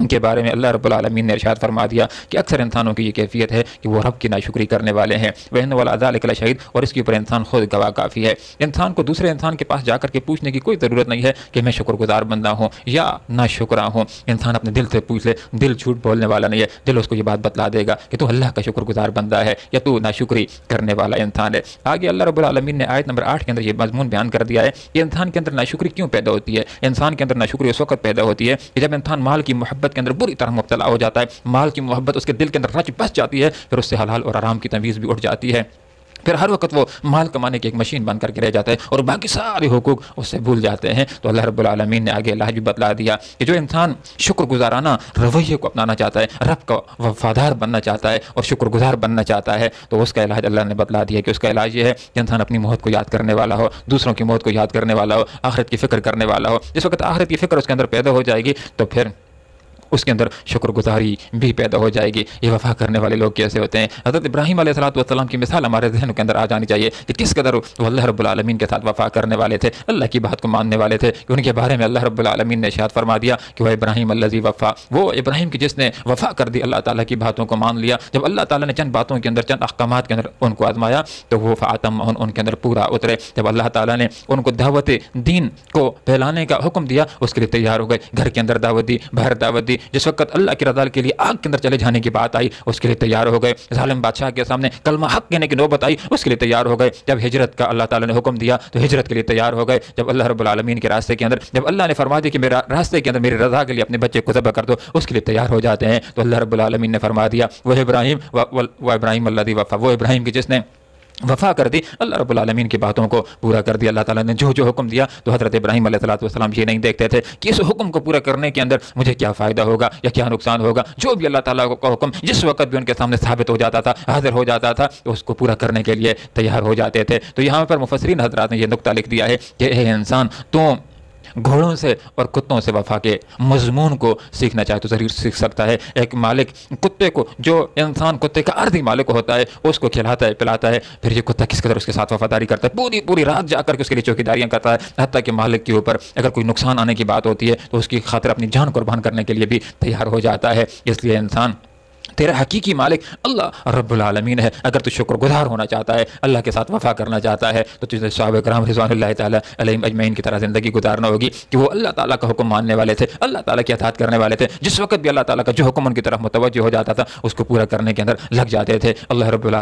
کے بارے میں اللہ رب العالمین نے ارشاد فرما دیا کہ اکثر انسانوں کی یہ کیفیت ہے کہ وہ رب کی ناشکری کرنے والے ہیں، وَإِنَّ وَلَا ذَلِكَ لَشَهِيدٌ، اور اس کے اوپر انسان خود گواہ کافی ہے۔ انسان کو دوسرے انسان کے پاس جا کر کے پوچھنے کی کوئی ضرورت نہیں ہے کہ میں شکر گزار بندہ ہوں یا نا شکرا ہوں۔ انسان اپنے دل سے پوچھ لے، دل جھوٹ بولنے والا نہیں ہے، دل اس کو یہ بات بتلا دے گا کہ تو اللہ کا شکر گزار بندہ ہے یا تو ناشکری کرنے والا انسان ہے۔ آگے اللہ رب العالمین نے آیت نمبر 8 کے اندر یہ مضمون بیان کر دیا ہے کہ انسان کے اندر ناشکری کیوں پیدا ہوتی ہے۔ انسان کے اندر ناشکری اس وقت پیدا ہوتی ہے کہ جب انسان مال کی محبت کے اندر بری طرح مبتلا ہو جاتا ہے، مال کی محبت اس کے دل کے اندر رچ بس جاتی ہے، پھر اس سے حلال اور حرام کی تمیز بھی اٹھ جاتی ہے، پھر ہر وقت وہ مال کمانے کی ایک مشین بن کر کے رہ جاتا ہے اور باقی سارے حقوق اس سے بھول جاتے ہیں۔ تو اللہ رب العالمین نے آگے علاج بھی بتلا دیا کہ جو انسان شکر گزارانہ رویے کو اپنانا چاہتا ہے، رب کا وفادار بننا چاہتا ہے اور شکر گزار بننا چاہتا ہے، تو اس کا علاج اللہ نے بتلا دیا کہ اس کا علاج یہ ہے کہ انسان اپنی موت کو یاد کرنے والا ہو، دوسروں کی موت کو یاد کرنے والا ہو، آخرت کی فکر کرنے والا ہو۔ جس وقت آخرت کی فکر اس کے اندر پیدا ہو جائے گی تو پھر اس کے اندر شکر گزاری بھی پیدا ہو جائے گی۔ یہ وفا کرنے والے لوگ کیسے ہوتے ہیں؟ حضرت ابراہیم علیہ السلام کی مثال ہمارے ذہن کے اندر آ جانی چاہیے کہ کس قدر وہ اللہ رب العالمین کے ساتھ وفا کرنے والے تھے، اللہ کی بات کو ماننے والے تھے، کہ ان کے بارے میں اللہ رب العالمین نے ارشاد فرما دیا کہ وہ ابراہیم الذی وفا، وہ ابراہیم کی جس نے وفا کر دی، اللہ تعالیٰ کی باتوں کو مان لیا۔ جب اللہ تعالیٰ نے چند باتوں کے اندر، چند احکامات کے اندر ان کو آزمایا تو وہ فاتم ان کے اندر پورا اترے۔ جب اللہ تعالیٰ نے ان کو دعوت دین کو پھیلانے کا حکم دیا، اس کے لیے تیار ہو گئے، گھر کے اندر دعوت دی، باہر دعوت دی۔ جس وقت اللہ کی رضا کے لیے آگ کے اندر چلے جانے کی بات آئی، اس کے لیے تیار ہو گئے۔ ظالم بادشاہ کے سامنے کلمہ حق کہنے کی نوبت آئی، اس کے لیے تیار ہو گئے۔ جب ہجرت کا اللہ تعالیٰ نے حکم دیا تو ہجرت کے لیے تیار ہو گئے۔ جب اللہ رب العالمین کے راستے کے اندر، جب اللہ نے فرما دیا کہ میرا راستے کے اندر میری رضا کے لیے اپنے بچے کو ذبح کر دو، اس کے لیے تیار ہو جاتے ہیں۔ تو اللہ رب العالمین نے فرما دیا وہ ابراہیم الذی وفا، وہ ابراہیم کی جس نے وفا کر دی، اللہ رب العالمین کی باتوں کو پورا کر دیا۔ اللہ تعالیٰ نے جو حکم دیا تو حضرت ابراہیم علیہ السلام یہ نہیں دیکھتے تھے کہ اس حکم کو پورا کرنے کے اندر مجھے کیا فائدہ ہوگا یا کیا نقصان ہوگا۔ جو بھی اللہ تعالیٰ کا حکم جس وقت بھی ان کے سامنے ثابت ہو جاتا تھا، حاضر ہو جاتا تھا، تو اس کو پورا کرنے کے لیے تیار ہو جاتے تھے۔ تو یہاں پر مفسرین حضرات نے یہ نقطہ لکھ دیا ہے کہ اے انسان، تو گھوڑوں سے اور کتوں سے وفا کے مضمون کو سیکھنا چاہے تو ضرور سیکھ سکتا ہے۔ ایک مالک کتے کو، جو انسان کتے کا عارضی مالک ہوتا ہے، اس کو کھلاتا ہے، پلاتا ہے، پھر یہ کتا کس قدر اس کے ساتھ وفاداری کرتا ہے، پوری رات جا کر کے اس کے لیے چوکیداریاں کرتا ہے، حتیٰ کہ مالک کے اوپر اگر کوئی نقصان آنے کی بات ہوتی ہے تو اس کی خاطر اپنی جان قربان کرنے کے لیے بھی تیار ہو جاتا ہے۔ اس لیے انسان، تیرا حقیقی مالک اللہ رب العالمین ہے۔ اگر تو شکر گزار ہونا چاہتا ہے، اللہ کے ساتھ وفا کرنا چاہتا ہے، تو تجھے صحابہ کرام رضوان اللہ تعالیٰ علیہم اجمعین کی طرح زندگی گزارنا ہوگی کہ وہ اللہ تعالیٰ کا حکم ماننے والے تھے، اللہ تعالیٰ کی اطاعت کرنے والے تھے۔ جس وقت بھی اللہ تعالیٰ کا جو حکم ان کی طرف متوجہ ہو جاتا تھا، اس کو پورا کرنے کے اندر لگ جاتے تھے۔ اللہ رب العالمین